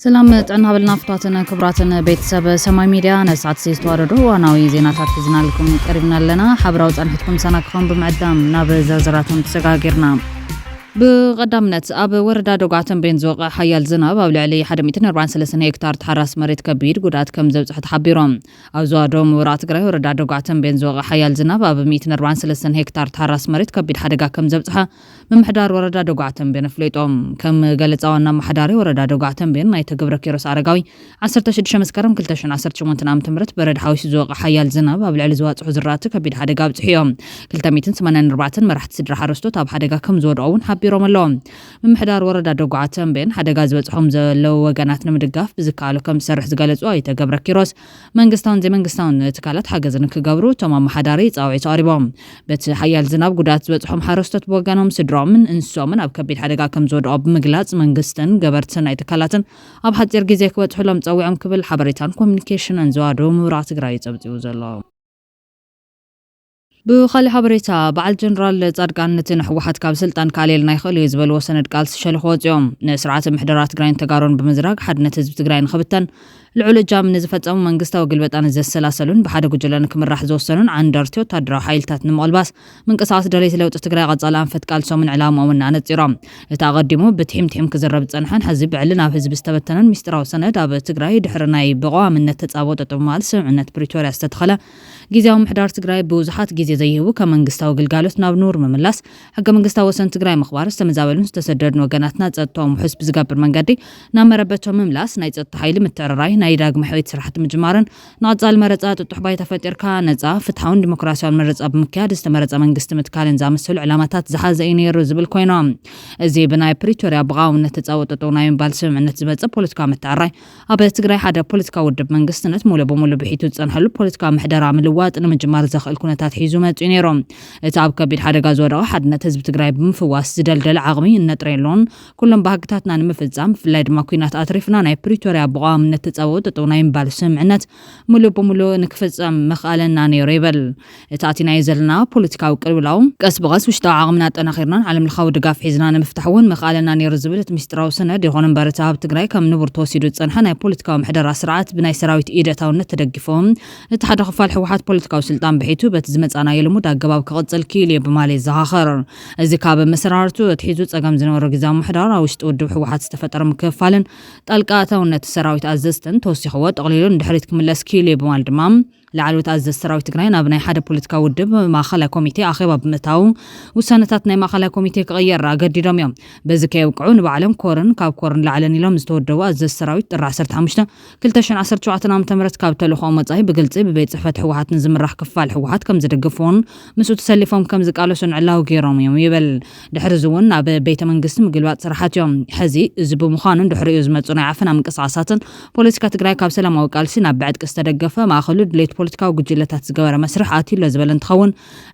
سلام ጥዕና ብልና ፍቷትን ክብራትን ቤተሰብ ሰማይ ሚዲያ ነሳት ሲስተዋረዶ ዋናዊ ዜናታት ሒዝና ለኩም ቀሪብና ኣለና ሓብራው ጻንሒትኩም ሰናክኹም ብምዕዳም ናብ ዘርዘራቱን ተሰጋጊርና بقدامنت أب وردا دوغاتن بين زوق حيال زناب أو لعلي حدا 243 هكتار تحرس مريت كبير قدات كم زوجة حبيرهم أو زوادوم ورات قري وردا دوغاتن بين زوق حيال زناب أب 243 هكتار تحرس مريت كبير حدا كم زوجها بمحدار وردا دوغاتن بين فليتهم كم قالت أونا محداري وردا دوغاتن بين ما يتقبر كيروس عرقاوي 16 شمس كرم كلتاشن 18 نام تمرت برد حوش زوق حيال زناب أو لعلي زوات حزرات كبير حدا بتحيهم كلتا 284 مرحت سدر حرستو تاب حدا كم زود أون روملوم من محدار وردا دوغاتن بين حدا غاز بصحوم زلو وغاناتنا مدغاف بزكالو كم سرح زغالصو اي تغبر كيروس منغستان زي منغستان تكالات حاجزن كغبرو تمام محداري صاوي صاريبوم بت حيال زناب غدات بصحوم حرستت بوغانوم سدرومن انسومن اب كبيد حدا كم زود اب مغلاص منغستن غبرتن اي تكالاتن اب حجر غزي كبصحلم صاويام كبل حبريتان كوميونيكيشن انزوادو مرات غراي صبصيو زلو بخالي حبريتا بعل جنرال صادقان نحوحت كاب سلطان كاليل نايخل يزبل وسند قالس شلخوت يوم نسرعات محدرات تግራይን ተጋሩን بمزراق حدነት ህዝብ ትግራይን خبتن العلو جام نزفتهم منغستا وقلبت أنا زي السلاسلون بحدا قجلان كمر راح زوسنون عن دارتيو تدرا حيلتات نمغلباس من قصاص دليت لو تستقرا قصالان فتقالسو من علام ومن عن التيرام تقدموا بتحيم كزرب صنحان حزب علنا حزب استبتنن مستراو سند اب تግራይ ድሕርናይ بقوامነት ተጻወተጡ ማል ስምዕነት ፕሪቶሪያ ዝተተኸለ ጊዜያዊ ምሕዳር ትግራይ ብዙሓት ጊዜ ዘይህቡ ከመንግስታዊ ግልጋሎት ናብ ኑር መምላስ ሕገ መንግስታዊ ወሰን ትግራይ ምኽባር ዝተመዛበሉን ዝተሰደዱን ወገናትና ጸጥታው ሕዝብ ዝጋብር መንገዲ ናመረበቶም መምላስ ናይ ጸጥታ ኃይል ምትዕርራይ ናይ ዳግመ ሕይወት ስራሕቲ ምጅማርን ናጻል መረጻ ጥጥሕ ባይ ተፈጢርካ ነጻ ፍትሐውን ዲሞክራሲያዊ መረጻ ብምክያድ ዝተመረጻ መንግስቲ ምትካልን ዛመሰሉ ዕላማታት ዝሓዘ ይነይሩ ዝብል ኮይኖም እዚ ብናይ ፕሪቶሪያ ብቃውምነት ተጻወተጡ ናይ ምባል ስምዕነት ዝመጽ ፖለቲካ ምትዕርራይ ኣብ ትግራይ ሓደ ፖለቲካ ውድብ መንግስትነት ሙሉ በሙሉ ብሒቱ ጸንሐሉ ፖለቲካ ምሕደራ ምልዋጥ ንምጅማር ዘኽእል ኩነታት ሒዙ መጽ ነይሮም እቲ ኣብ ከቢድ ሓደጋ ዝወደቀ ሓድነት ህዝቢ ትግራይ ብምፍዋስ ዝደልደለ ዓቕሚ እነጥረየሎን ኩሎም ባህግታትና ንምፍጻም ፍላይ ድማ ኩናት ኣትሪፍና ናይ ፕሪቶሪያ ብቃውምነት ተጻወተጡ ናይ ምባል ስምዕነት ሙሉ በሙሉ ንክፍጸም መኽኣለና ነይሩ ይብል እቲ ኣቲናይ ዘለና ፖለቲካዊ ቅልውላው ቀስ ብቐስ ውሽጣዊ ዓቕምና ጠናኺርናን ዓለም ለኻዊ ድጋፍ ሒዝና ንምፍታሕ እውን መኽኣለና ነይሩ ዝብል እቲ ምስጢራዊ ሰነድ ይኹን እምበር እቲ ኣብ ትግራይ ከም ንቡር ተወሲዱ ዝጸንሐ ናይ ፖለቲካዊ ምሕደራ ስርዓት ብናይ ሰራዊት ኢደታውነት ተደጊፎም እቲ ሓደ ክፋል ሕወሓት ፖለቲካዊ ስልጣን ብሒቱ በቲ ዝመጻና የልሙድ ኣገባብ ክቕጽል ክኢሉ እዩ ብማለት ዘኻኽር እዚ ካብ መሰራርቱ እትሒዙ ጸገም ዝነበረ ጊዜያዊ ምሕደራ ውሽጢ ውድብ ሕወሓት ዝተፈጠረ ምክፍፋልን ጣልቃ ኣታውነት ሰራዊት ኣዘዝትን ተወሲኽዎ ጠቕሊሉ እንድሕሪት ክምለስ ክኢሉ እዩ ብማለት ድማ لعلوت أزز سراويت تግራይ ናብ ናይ ሓደ ፖለቲካ ውድብ ማእኸላይ ኮሚቴ ኣኼባ ብምእታው ውሳነታት ናይ ማእኸላይ ኮሚቴ ክቕየር ኣገዲዶም እዮም በዚ ከይብቅዑ ንባዕሎም ኮርን ካብ ኮርን ላዕለን ኢሎም ዝተወደቡ ኣዘዝ ሰራዊት ጥሪ 15 2017 ዓ.ም ካብ ተልእኾም ወጻኢ ብግልጺ ብቤት ጽሕፈት ሕወሓትን ዝምራሕ ክፋል ሕወሓት ከም ዝድግፉን ምስኡ ተሰሊፎም ከም ዝቃለሱን ዕላው ገይሮም እዮም ይብል ድሕሪ ዝውን ኣብ ቤተ መንግስቲ ምግልባጥ ስራሓት እዮም ሕዚ እዚ ብምዃኑን ድሕሪኡ ዝመጹ ናይ ዓፈና ምንቅስቓሳትን ፖለቲካ ትግራይ ካብ ሰላማዊ ቃልሲ ናብ ብዕድቂ ዝተደገፈ ማእኸሉ ድሌት ፖለቲካዊ ጉጅለታት ዝገበረ መስርሕ ኣትሎ ዝበለ እንትኸውን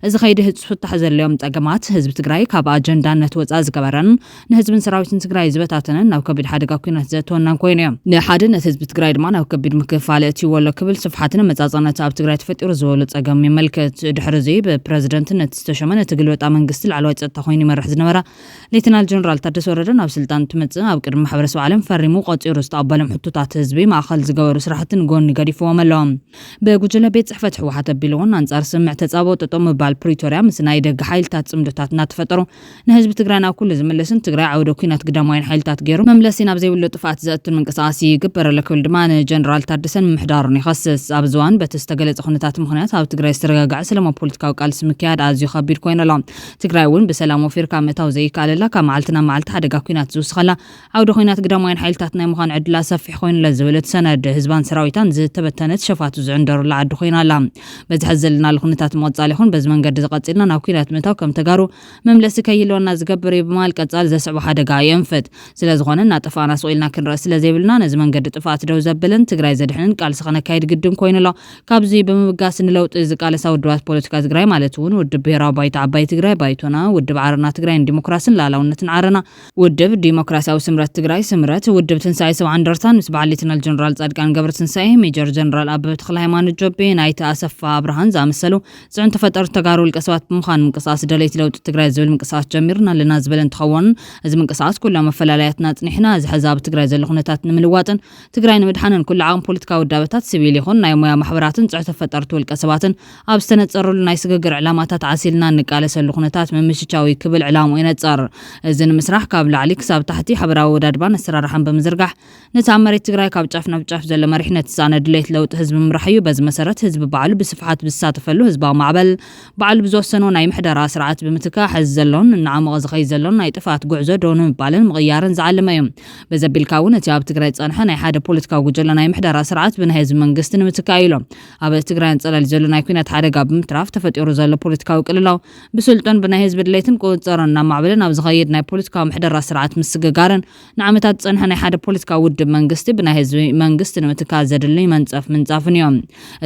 እዚ ኸይዲ ህጹፍ ፍታሕ ዘለዮም ጸገማት ህዝቢ ትግራይ ካብ ኣጀንዳነት ወጻኢ ዝገበረን ንህዝብን ሰራዊትን ትግራይ ዝበታተነን ናብ ከቢድ ሓደጋ ኩናት ዘእትወናን ኮይኑ እዮም ንሓድነት ህዝቢ ትግራይ ድማ ናብ ከቢድ ምክፍፋል እትይወሎ ክብል ስፍሓትን መጻጸነት ኣብ ትግራይ ተፈጢሩ ዝበሉ ጸገም ይመልከት ድሕሪ እዚ ብፕረዚደንትነት ዝተሸመነ እቲ ግልበጣ መንግስቲ ላዕለዋይ ጸጥታ ኮይኑ ይመርሕ ዝነበረ ሌተናል ጀነራል ታደሰ ወረደ ናብ ስልጣን ትመጽእ ኣብ ቅድሚ ማሕበረሰብ ዓለም ፈሪሙ ቆጺሩ ዝተቐበሎም ሕቶታት ህዝቢ ማእኸል ዝገበሩ ስራሕትን ጎኒ ገዲፎም ኣለዎም በጉጅለ ቤት ጽሕፈት ሕወሓት ኣቢልውን አንጻር ስምዕ ተጻወተጡ ምባል ፕሪቶሪያ ምስ ናይ ደግ ሓይልታት ጽምዶታት እናተፈጠሩ ንህዝቢ ትግራይ ናብ ኩሉ ዝምለስን ትግራይ ዓውደ ኩናት ግዳማይን ሓይልታት ገይሩ መምለሲ ናብ ዘይብሉ ጥፋት ዘእቱን ምንቅስቓስ ይግበረሉ ክብል ድማ ንጀነራል ታደሰን ምሕዳሩን ይኸስስ ኣብ ዝዋን በቲ ዝተገለጸ ኩነታት ምኽንያት ኣብ ትግራይ ዝተረጋግዐ ሰላማዊ ፖለቲካዊ ቃልሲ ምክያድ ኣዝዩ ከቢድ ኮይኑ ኣሎ ትግራይ እውን ብሰላም ወፊርካ ምእታው ዘይከኣለላ ካብ መዓልትና መዓልቲ ሓደጋ ኩናት ዝውስኸላ ዓውደ ኩናት ግዳማይን ሓይልታት ናይ ምዃን ዕድላ ሰፊሕ ኮይኑለ ዝብል እቲ ሰነድ ህዝባን ሰራዊታን ዝተበተነት ሸፋቱ ዝዕንደሩላ ዓዲ ኮይና ኣላ በዚ ሕዘልና ልኹነታት መወጻል ይኹን በዚ መንገዲ ዝቐጽልና ናብ ኩናት ምእታው ከም ተጋሩ መምለሲ ከይህልወና ዝገብር እዩ ብማል ቀጻል ዘስዕቦ ሓደጋ የንፍት ስለዝኾነ እናጠፋና ስኢልና ክንረአ ስለዘይብልና ነዚ መንገዲ ጥፋት ደው ዘብልን ትግራይ ዘድሕንን ቃልሲ ከነካይድ ግድን ኮይኑ ኣሎ ካብዚ ብምብጋስ ንለውጢ ዝቃለሳ ውድባት ፖለቲካ ትግራይ ማለት እውን ውድብ ብሄራዊ ባይቶ ዓባይ ትግራይ ባይቶና ውድብ ዓረና ትግራይን ዲሞክራሲን ላዕላውነትን ዓረና ውድብ ዲሞክራሲያዊ ስምረት ትግራይ ስምረት ውድብ ትንሳኤ ሰብዓ እንደርታን ምስ በዓል ሌተናል ጀነራል ጻድቃን ገብረትንሳኤ ሜጀር ጀነራል ኣበበ ተክለ ሃይማኖት ጆቤ ኢትዮጵያ ናይቲ ኣሰፋ ብርሃን ዝኣመሰሉ ጽዕንቶ ፈጠር ተጋሩ ውልቀ ሰባት ብምዃን ምንቅስቓስ ደለይቲ ለውጢ ትግራይ ዝብል ምንቅስቓስ ጀሚርና ኣለና ዝብል እንትኸውን እዚ ምንቅስቓስ ኩሎም መፈላለያትና ጽኒሕና ዝሕዛ ኣብ ትግራይ ዘሎ ኩነታት ንምልዋጥን ትግራይ ንምድሓንን ኩሉ ዓቕም ፖለቲካዊ ውዳበታት ሲቪል ይኹን ናይ ሞያ ማሕበራትን ጽዕንቶ ፈጠርቲ ውልቀ ሰባትን ኣብ ዝተነጸረሉ ናይ ስግግር ዕላማታት ዓሲልና ንቃለሰሉ ኩነታት ምምሽቻዊ ክብል ዕላምኡ ይነጸር እዚ ንምስራሕ ካብ ላዕሊ ክሳብ ታሕቲ ሓበራዊ ወዳድባን ኣሰራርሓን ብምዝርጋሕ ነቲ ኣብ መሬት ትግራይ ካብ ጫፍ ናብ ጫፍ ዘሎ መሪሕነት ዝፃነ ድሌት ለውጢ ህዝቢ ምራሕ እዩ በዚ መሰረት ህዝቢ በዓሉ ብስፍሓት ዝሳተፈሉ ህዝባዊ ማዕበል በዓሉ ብዝወሰኖ ናይ ምሕደራ ስርዓት ብምትካእ ሕዚ ዘሎን እናዓመቐ ዝኸይድ ዘሎን ናይ ጥፋት ጉዕዞ ደው ንምባልን ምቕያርን ዝዓለመ እዩ በዘቢልካ እውን እቲ ኣብ ትግራይ ፀንሐ ናይ ሓደ ፖለቲካዊ ጉጅለ ናይ ምሕደራ ስርዓት ብናይ ህዝቢ መንግስቲ ንምትካእ ኢሎም ኣብ ትግራይ ፀላሊ ዘሎ ናይ ኩናት ሓደጋ ብምትራፍ ተፈጢሩ ዘሎ ፖለቲካዊ ቅልላው ብስልጡን ብናይ ህዝቢ ድሌትን ቁፅርን እናማዕበልን ኣብ ዝኸይድ ናይ ፖለቲካዊ ምሕደራ ስርዓት ምስግጋርን ንዓመታት ፀንሐ ናይ ሓደ ፖለቲካዊ ውድብ መንግስቲ ብናይ ህዝቢ መንግስቲ ንምትካእ ዘድሊ መንጸፍ ምንጻፍን እዮም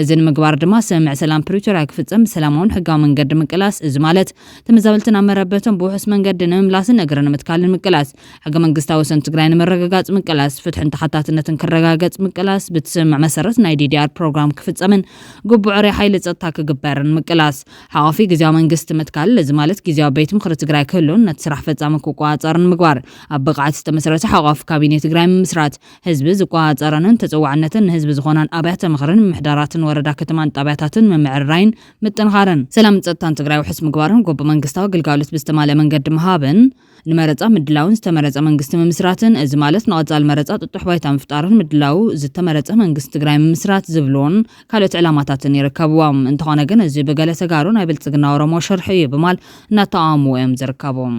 እዚ ንምግባር ድማ ስምዕ ሰላም ፕሪቶሪያ ክፍጸም ብሰላማውን ሕጋዊ መንገዲ ምቅላስ እዚ ማለት ተመዛበልትን ኣብ መረበቶም ብውሑስ መንገዲ ንምምላስን እግሪ ንምትካልን ምቅላስ ሕገ መንግስታዊ ወሰን ትግራይ ንምርግጋጽ ምቅላስ ፍትሕን ተሓታትነትን ክረጋገጽ ምቅላስ ብትስምዕ መሰረት ናይ ዲዲአር ፕሮግራም ክፍጸምን ግቡዕ ርያ ሓይሊ ጸጥታ ክግበርን ምቅላስ ሓዋፊ ጊዜያዊ መንግስቲ ምትካል እዚ ማለት ጊዜያዊ ቤት ምክሪ ትግራይ ክህሉን ነቲ ስራሕ ፈጻሚ ክቆጻጸርን ምግባር ኣብ ብቕዓት ዝተመስረተ ሓዋፊ ካቢኔ ትግራይ ምምስራት ህዝቢ ዝቆጻጸረንን ተጽዋዕነትን ህዝቢ ዝኾናን ኣብያተ ምኽርን ምሕዳራትን ወረዳ ከተማን ጣብያታትን ምምዕርራይን ምጥንኻርን ሰላም ጸጥታን ትግራይ ውሕስ ምግባርን ጎቦ መንግስታዊ ግልጋሎት ብዝተማልአ መንገዲ ምሃብን ንመረጻ ምድላውን ዝተመረጸ መንግስቲ ምምስራትን እዚ ማለት ንቐጻሊ መረጻ ጥጡሕ ባይታ ምፍጣርን ምድላው ዝተመረጸ መንግስቲ ትግራይ ምምስራት ዝብሉን ካልኦት ዕላማታትን ይርከብዎም እንተኾነ ግን እዚ ብገለ ተጋሩ ናይ ብልጽግና ኦሮሞ ሸርሒ እዩ ብማል እናተቃወሙ እዮም ዝርከቦም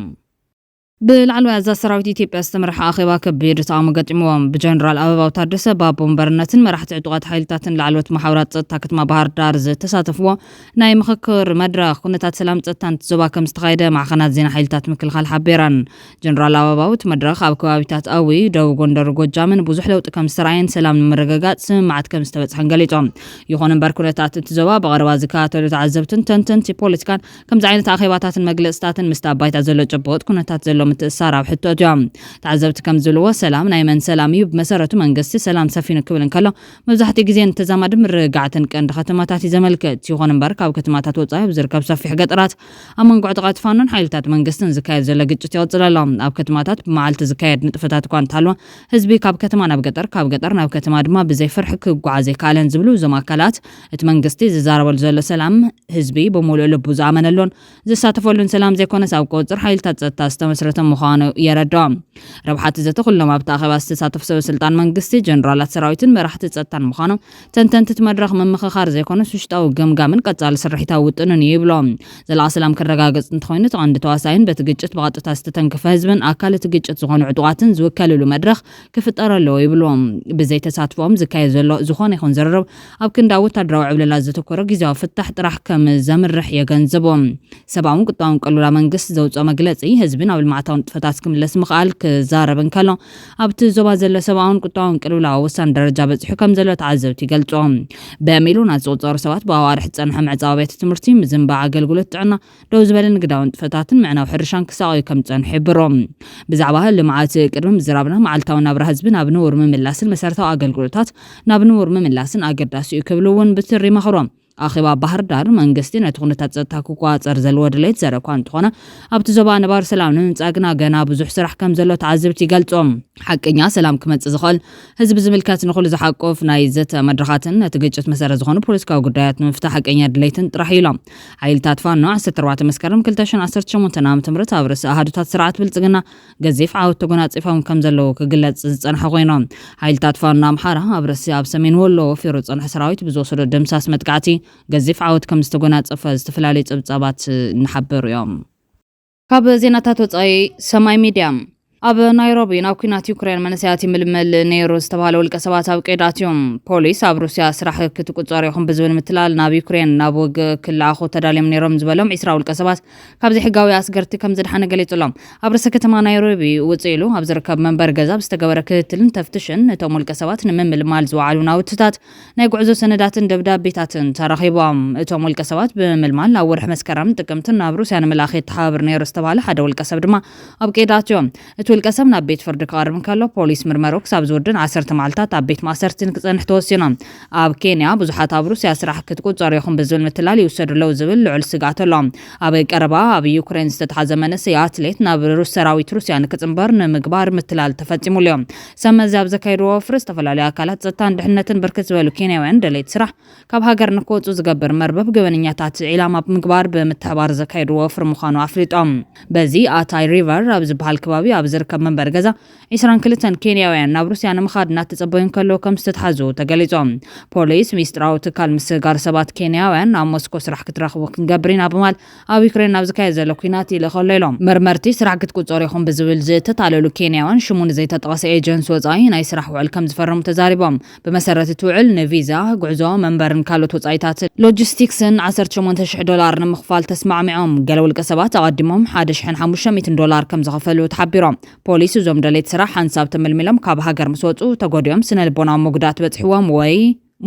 بالعلوى أزا سراويت إثيوبيا استمرح أخيبا كبير تقامو قدموهم بجنرال أبابا وتردسة بابو مبرنتن مرحت عدوغات حيلتاتن لعلوة محاورات تاكت ما بحر دارز تساتفوا ناي مخكر مدرخ كنتات سلام تتان تزوبا كمستغايدة مع خانات زين حيلتات مكل خال حبيران جنرال أبابا وتمدرخ أبكو أبيتات قوي دو غندر جامن بوزح لو تكم سراين سلام مرقاقات سمعت كم استوت حنقليتهم يخون بركولتات تزوبا بغروا زكاة تعذبتن تنتي بوليتيكان كم زعينة أخيباتات المجلساتن مستابايت أزلو جبوت كنتات زلو متأثر بحطوت يوم تعذبت كم زلوا سلام نايمن سلامي بمسارته منقص سلام سفينة كبلن كلا مزحتي جزين تزامد مرجعتن كان ختماتات زملكت يخون بركة وكتماتات وصايب زركب صفي حاجات رات أما قعد قات فانن حيلتات منقصن زكاية زلقت تيوصل لهم أب كتماتات معلت زكاية نتفتات كانت حلوة حزبي كاب كتمان كاب قطر ناب كتماد ما بزي فرحك وعزي كالن زبلو زماكلات اتمنقستي زارب الزل سلام حزبي بمول لبو زعمن اللون زي ساتفولن سلام زي كونس أو كوتر حيلتات تستمسرت مخانو يردام ربحات زت كلهم بتاخذ استساتف سو سلطان منقستي جنرالات سراويتن مرحت تصتان مخانو تنتنت تمدرخ من مخخار زي كونه سشتاو ገምጋምን ቀጻል ስርሒታ ውጥንን ይብሎም ዘላ ሰላም ከረጋገጽ እንትኾይነት አንድ ተዋሳይን በትግጭት በቀጥታ ዝተተንከፈ ህዝብን አካል ትግጭት ዝኾኑ ዕጡቃትን ዝወከልሉ መድረኽ ክፍጠረሎ ይብሎም ብዘይ ተሳትፎም ዝካየድ ዘሎ ዝኾነ ይኹን ዘረብ ኣብ ክንዳ ወታደራዊ ዕብለላ ዝተኮረ ጊዜያዊ ፍታሕ ጥራሕ ከም ዘምርሕ የገንዘቦም ሰብኣውን ቁጣውን ቀሉላ መንግስት ዘውፅኦ መግለጺ ህዝብን ኣብ ልማዓታውን ጥፈታት ክምለስ ምኽኣል ክዛረብን ከሎ ኣብቲ ዞባ ዘሎ ሰብኣውን ቁጣውን ቀሉላ ወሳን ደረጃ በጽሑ ከም ዘሎ ተዓዘብቲ ይገልጾም በሚሉና ዝቆጸሩ ሰባት በአዋርሕ ጸንሐ ምዕጻው ቤት ትምህርቲ ምዝንባ አገልግሎት ጥዕና ደው ዝበለን ግዳውን ጥፈታትን ምዕናው ሕርሻን ክሳቆይ ከም ጸንሐ ይብሮም ብዛዕባ ልማዓት ቅድም ዝራብና መዓልታዊ ናብራ ህዝብን ኣብ ንውር ምምላስን መሰረታዊ አገልግሎታት ናብ ንውር ምምላስን አገዳሲ እዩ ክብሉውን ብትሪ መኽሮም أخيبا بحر دار منقستين أتخون تتزتها كوكوات أرزل ودليت زرقان تخونا أبت زبان بار سلام نمتاقنا قنا بزوح سرح كم زلو تعذبتي قلتهم حق إنيا سلام كمت زخل هزب زملكات نخل زحقوف نايزت مدرخاتن تقجت مسار زخون بوليسكا وقدايات مفتاح حق إنيا دليتن ترحيلهم عيل تاتفان نوع ستروات مسكرم كلتاشن عصرت شمون تنام تمرت أبرس أهادو تاتسرعات بلتقنا قزيف عاود تقونات صفاهم كم زلو كقلت زنحا غينام عيل تاتفان نام حارة أبرس ياب سمين ولو في رز أنحسراويت بزوصلو دمساس متقعتي جزيف عود كم استجونات أفز تفلالي تبصابات نحبر يوم. كاب زيناتات وصاي سماي ميديام. أب نيروبي ناوكينات يوكرين منسياتي ململ نيروز تبالو الكسبات أو قيداتيوم بوليس أب روسيا سرح كتقصاريهم بزول مثلال ناب يوكرين نابوغ كل أخو تداليم نيروم زبالهم إسراو الكسبات كابزي حقاوي أسقرتي كم زدحنا قليتلهم أب رسكة ما نيروبي وصيلو أب زركب منبر غزاب استقبر كتلن تفتشن توم الكسبات نممل مال زوالو ناوتتات نيقعزو سنداتن دبداب بيتاتن ترخيبهم توم الكسبات بملمال لا ورح مسكرم تقمتن ناب روسيا نملاخي تحابر نيروز تبالو حدا والكسب دما أب قيداتيوم እትውልቀ ሰብ ናብ ቤት ፍርዲ ክቐርብ እንከሎ ፖሊስ ምርመሮ ክሳብ ዝወድን 10 መዓልታት ኣብ ቤት ማእሰርትን ክጸንሕ ተወሲኖም። ኣብ ኬንያ ብዙሓት ኣብ ሩስያ ስራሕ ክትቁጸሩ ይኹን ብዝብል ምትላል ይውሰድለው ዝብል ልዑል ስጋት ኣሎ። ኣብ ቀረባ ኣብ ዩክሬን ዝተተሓዘ መንእሰይ ኣትሌት ናብ ሰራዊት ሩስያ ንክጽምበር ንምግባር ምትላል ተፈጺሙሎም። ሰመዚ ኣብ ዘካየድዎ ወፍሪ ዝተፈላለዩ ኣካላት ጸጥታን ድሕነትን ብርክት ዝበሉ ኬንያውያን ደሌት ስራሕ ካብ ሃገር ንክወጹ ዝገብር መርበብ ገበነኛታት ኢላማ ብምግባር ብምትሕባር ዘካየድዎ ወፍሪ ምዃኑ ኣፍሊጦም። በዚ ኣታይ ሪቨር ኣብ ዝበሃል ከባቢ ኣብ ዝርከብ መንበር ገዛ 22 ኬንያውያን ናብ ሩስያ ንምኻድ እናተጸበዩ ከለዉ ከም ዝተተሓዙ ተገሊጾም። ፖሊስ ሚስጥራዊ ትካል ምስጋር ሰባት ኬንያውያን ኣብ ሞስኮ ስራሕ ክትረኽቡ ክንገብር ኢና ብማል ኣብ ዩክሬን ናብ ዝካየድ ዘሎ ኩናት ይልኸሎ ኢሎም። መርመርቲ ስራሕ ክትቁጸሩ ይኹን ብዝብል ዝተታለሉ ኬንያውያን ሽሙ ንዘይተጠቐሰ ኤጀንሲ ወጻኢ ናይ ስራሕ ውዕል ከም ዝፈርሙ ተዛሪቦም። ብመሰረት እቲ ውዕል ንቪዛ ጉዕዞ መንበርን ካልኦት ወጻኢታት ሎጂስቲክስን $18,000 ንምኽፋል ተስማዕሚዖም። ገለ ውልቀ ሰባት ኣቐዲሞም $1,500 ከም ዝኸፈሉ ተሓቢሮም። ፖሊስ እዞም ደሌት ስራሕ ሓንሳብ ተመልሚሎም ካብ ሃገር ምስ ወጹ ተጎዲኦም ስነልቦናዊ መጉዳት በጽሕዎም ወይ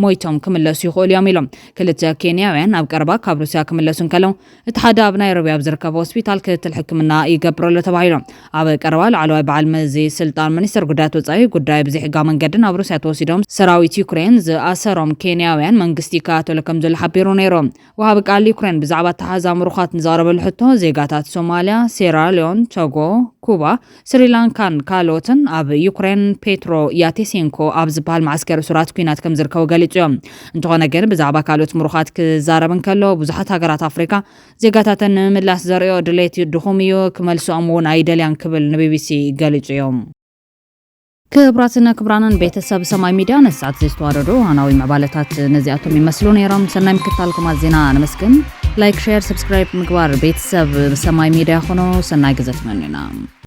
ሞይቶም ክምለሱ ይኽእሉ እዮም ኢሎም። ክልተ ኬንያውያን ኣብ ቀረባ ካብ ሩስያ ክምለሱ እንከለዉ እቲ ሓደ ኣብ ናይሮቢ ኣብ ዝርከብ ሆስፒታል ክትትል ሕክምና ይገብረሉ ተባሂሎም። ኣብ ቀረባ ላዕለዋይ በዓል መዚ ስልጣን ሚኒስትር ጉዳያት ወጻኢ ጉዳይ ብዘይሕጋዊ መንገድን ኣብ ሩስያ ተወሲዶም ሰራዊት ዩክሬን ዝኣሰሮም ኬንያውያን መንግስቲ ይከታተሎ ከም ዘሎ ሓቢሩ ነይሮም። ወሃቢ ቃል ዩክሬን ብዛዕባ ተሓዛ ምሩኻት ንዘቕረበሉ ሕቶ ዜጋታት ሶማልያ፣ ሴራሊዮን፣ ቶጎ፣ ኩባ፣ ስሪላንካን ካልኦትን ኣብ ዩክሬን ፔትሮ ያቴሴንኮ ኣብ ዝበሃል ማዕስከር ሱራት ኩናት ከም ዝርከቡ ገሊጾም። እንተኾነ ግን ብዛዕባ ካልኦት ምሩኻት ክዛረብ እንከሎ ብዙሓት ሃገራት ኣፍሪካ ዜጋታተን ንምምላስ ዘርእዮ ድሌት ድኹም እዩ ክመልሶም እውን ኣይደልያን ክብል ንቢቢሲ ገሊጹ እዮም። ክብራትና ክብራንን ቤተሰብ ሰማይ ሚድያ ነሳት ዝተዋረዱ ሃናዊ መዕባለታት ነዚኣቶም ይመስሉ ነይሮም። ሰናይ ምክትታልኩም ዜና ነመስግን። ላይክ፣ ሼር፣ ሰብስክራይብ ምግባር ቤተሰብ ሰማይ ሚድያ ኾኖ ሰናይ ግዜ ትመኒና።